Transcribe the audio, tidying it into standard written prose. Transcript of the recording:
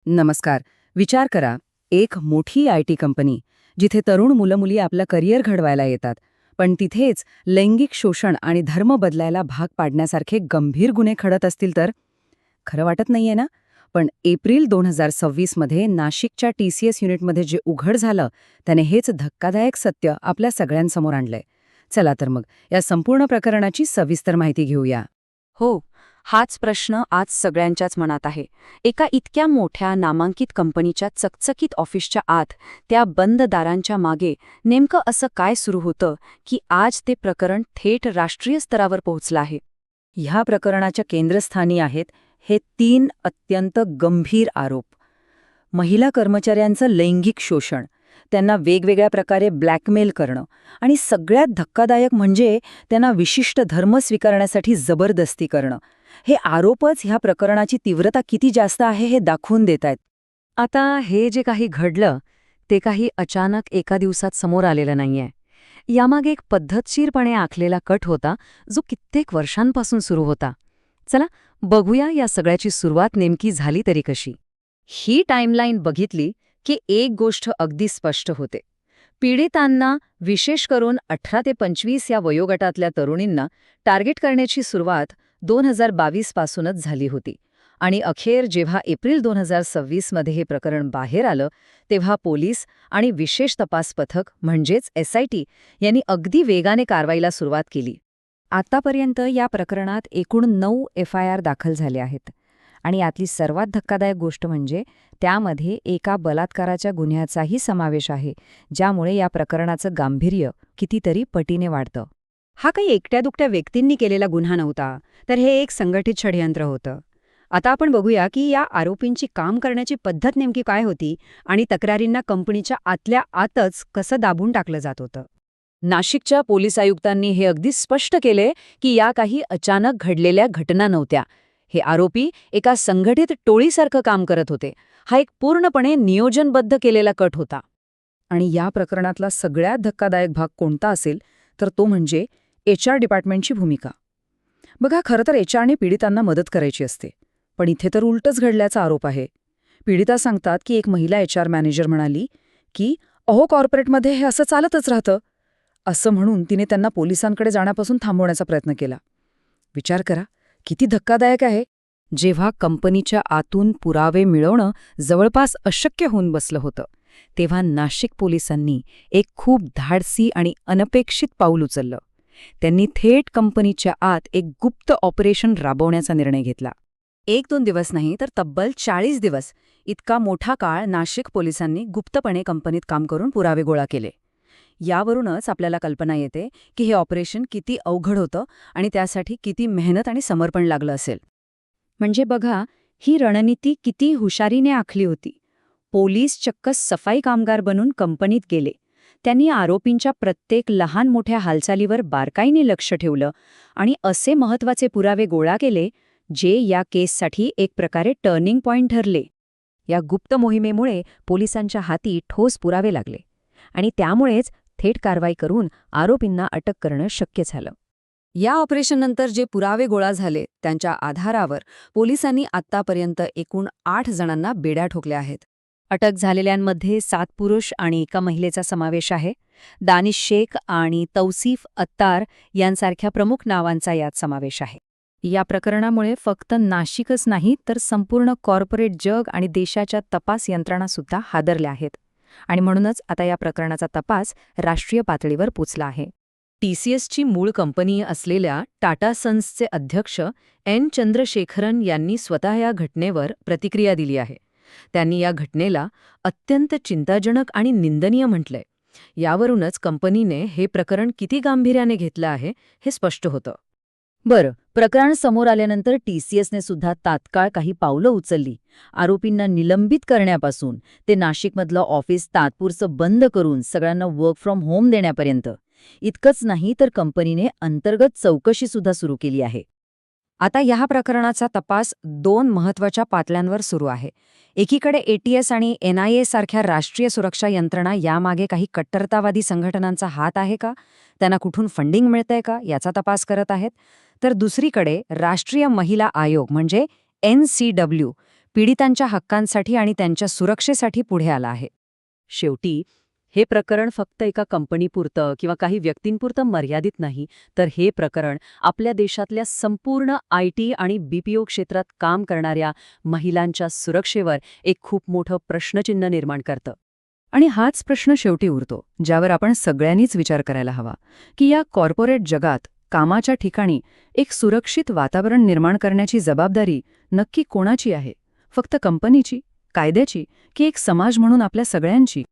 नमस्कार. विचार करा, एक मोठी आय.टी. कंपनी, जिथे तरुण मुलं-मुली आपलं करिअर घडवायला येतात, पण तिथेच लैंगिक शोषण आणि धर्म बदलायला भाग पाडण्यासारखे गंभीर गुन्हे घडत असतील तर? खरं वाटत नाहीये ना? पण एप्रिल 2026 मध्ये नाशिकच्या TCS युनिटमध्ये जे उघड झालं, त्याने हेच धक्कादायक सत्य आपल्या सगळ्यांसमोर आणलंय. चला तर मग, या संपूर्ण प्रकरणाची सविस्तर माहिती घेऊया. हो, हाच प्रश्न आज सगळ्यांच्याच मनात आहे. एका इतक्या मोठ्या नामांकित कंपनीच्या चकचकीत ऑफिसच्या आत, त्या बंद दारांच्या मागे नेमकं असं काय सुरू होतं की आज ते प्रकरण थेट राष्ट्रीय स्तरावर पोहोचलं आहे? ह्या प्रकरणाच्या केंद्रस्थानी आहेत हे 3 अत्यंत गंभीर आरोप. महिला कर्मचाऱ्यांचं लैंगिक शोषण, त्यांना वेगवेगळ्या प्रकारे ब्लॅकमेल करणं आणि सगळ्यात धक्कादायक म्हणजे त्यांना विशिष्ट धर्म स्वीकारण्यासाठी जबरदस्ती करणं. हे आरोपच ह्या प्रकरणाची तीव्रता किती जास्त आहे हे दाखवून देत आहेत. आता हे जे काही घडलं ते काही अचानक एका दिवसात समोर आलेलं नाहीये. यामागे एक पद्धतशीरपणे आखलेला कट होता, जो कित्येक वर्षांपासून सुरू होता. चला बघूया या सगळ्याची सुरुवात नेमकी झाली तरी कशी. ही टाईमलाईन बघितली की एक गोष्ट अगदी स्पष्ट होते. पीडितांना, विशेष करून 18 ते 25 या वयोगटातल्या तरुणींना टार्गेट करण्याची सुरुवात 2022 पासूनच झाली होती. आणि अखेर जेव्हा एप्रिल 2026 मध्ये हे प्रकरण बाहेर आलं, तेव्हा पोलीस आणि विशेष तपास पथक म्हणजेच SIT यांनी अगदी वेगाने कारवाईला सुरुवात केली. आतापर्यंत या प्रकरणात एकूण 9 FIR दाखल झाले आहेत. आणि यातली सर्वात धक्कादायक गोष्ट म्हणजे त्यामध्ये एका बलात्काराच्या गुन्ह्याचाही समावेश आहे, ज्यामुळे या प्रकरणाचं गांभीर्य कितीतरी पटीने वाढतं. हा काही एकट्या-दुकट्या व्यक्तींनी केलेला गुन्हा नव्हता, तर हे एक संघटित षडयंत्र होतं. आता आपण बघूया की या आरोपींची काम करण्याची पद्धत नेमकी काय होती आणि तक्रारींना कंपनीच्या आतल्या आतच कसं दाबून टाकलं जात होतं. नाशिकच्या पोलीस आयुक्तांनी हे अगदी स्पष्ट केले की या काही अचानक घडलेल्या घटना नव्हत्या. हे आरोपी एका संघटित टोळीसारखं काम करत होते. हा एक पूर्णपणे नियोजनबद्ध केलेला कट होता. आणि या प्रकरणातला सगळ्यात धक्कादायक भाग कोणता असेल तर तो म्हणजे HR डिपार्टमेंटची भूमिका. बघा, खरं तर HRने पीडितांना मदत करायची असते, पण इथे तर उलटच घडल्याचा आरोप आहे. पीडिता सांगतात की एक महिला HR मॅनेजर म्हणाली की अहो, कॉर्पोरेटमध्ये हे असं चालतच राहतं. असं म्हणून तिने त्यांना पोलिसांकडे जाण्यापासून थांबवण्याचा प्रयत्न केला. विचार करा, किती धक्कादायक आहे. जेव्हा कंपनीच्या आतून पुरावे मिळवणं जवळपास अशक्य होऊन बसलं होतं, तेव्हा नाशिक पोलिसांनी एक खूप धाडसी आणि अनपेक्षित पाऊल उचललं. त्यांनी थेट कंपनीच्या आत एक गुप्त ऑपरेशन राबवण्याचा निर्णय घेतला. 1-2 दिवस नाही तर तब्बल 40 दिवस इतका मोठा काळ नाशिक पोलिसांनी गुप्तपणे कंपनीत काम करून पुरावे गोळा केले. यावरूनच आपल्याला कल्पना येते की हे ऑपरेशन किती अवघड होतं आणि त्यासाठी किती मेहनत आणि समर्पण लागलं असेल. म्हणजे बघा, ही रणनीती किती हुशारीने आखली होती. पोलीस चक्क सफाई कामगार बनून कंपनीत गेले. त्यांनी आरोपींच्या प्रत्येक लहान मोठ्या हालचालीवर बारकाईने लक्ष ठेवलं आणि असे महत्त्वाचे पुरावे गोळा केले जे या केससाठी एक प्रकारे टर्निंग पॉइंट ठरले. या गुप्त मोहिमेमुळे पोलिसांच्या हाती ठोस पुरावे लागले आणि त्यामुळेच थेट कारवाई करून आरोपींना अटक करणं शक्य झालं. या ऑपरेशननंतर जे पुरावे गोळा झाले त्यांच्या आधारावर पोलिसांनी आत्तापर्यंत एकूण 8 जणांना बेड्या ठोकल्या आहेत. अटक झालेल्यांमध्ये 7 पुरुष आणि एका महिलेचा समावेश आहे. दानिश शेख आणि तौसिफ अत्तार यांसारख्या प्रमुख नावांचा यात समावेश आहे. या प्रकरणामुळे फक्त नाशिकच नाही तर संपूर्ण कॉर्पोरेट जग आणि देशाच्या तपास यंत्रणासुद्धा हादरल्या आहेत. आणि म्हणूनच आता या प्रकरणाचा तपास राष्ट्रीय पातळीवर पोचला आहे. TCSची मूळ कंपनी असलेल्या टाटा सन्सचे अध्यक्ष N. चंद्रशेखरन यांनी स्वतः या घटनेवर प्रतिक्रिया दिली आहे. त्यांनी या घटनेला अत्यंत चिंताजनक आणि निंदनीय म्हटलंय. यावरूनच कंपनीने हे प्रकरण किती गांभीर्याने घेतलं आहे हे स्पष्ट होतं. बरं, प्रकरण समोर आल्यानंतर TCSने सुद्धा तात्काळ काही पावलं उचलली. आरोपींना निलंबित करण्यापासून ते नाशिकमधलं ऑफिस तात्पुरतं बंद करून सगळ्यांना वर्क फ्रॉम होम देण्यापर्यंत. इतकंच नाही तर कंपनीने अंतर्गत चौकशीसुद्धा सुरू केली आहे. आता ह्या प्रकरणाचा तपास 2 महत्त्वाच्या पातळ्यांवर सुरू आहे. एकीकडे ATS आणि NIA सारख्या राष्ट्रीय सुरक्षा यंत्रणा यामागे काही कट्टरतावादी संघटनांचा हात आहे का, त्यांना कुठून फंडिंग मिळतंय का याचा तपास करत आहेत. तर दुसरीकडे राष्ट्रीय महिला आयोग म्हणजे NCW पीडितांच्या हक्कांसाठी आणि त्यांच्या सुरक्षेसाठी पुढे आला आहे. शेवटी हे प्रकरण फक्त एका कंपनीपुरतं किंवा काही व्यक्तींपुरतं मर्यादित नाही, तर हे प्रकरण आपल्या देशातल्या संपूर्ण IT आणि BPO क्षेत्रात काम करणाऱ्या महिलांच्या सुरक्षेवर एक खूप मोठं प्रश्नचिन्ह निर्माण करतं. आणि हाच प्रश्न शेवटी उरतो, ज्यावर आपण सगळ्यांनीच विचार करायला हवा, की या कॉर्पोरेट जगात कामाच्या ठिकाणी एक सुरक्षित वातावरण निर्माण करण्याची जबाबदारी नक्की कोणाची आहे? फक्त कंपनीची, कायद्याची, की एक समाज म्हणून आपल्या सगळ्यांची?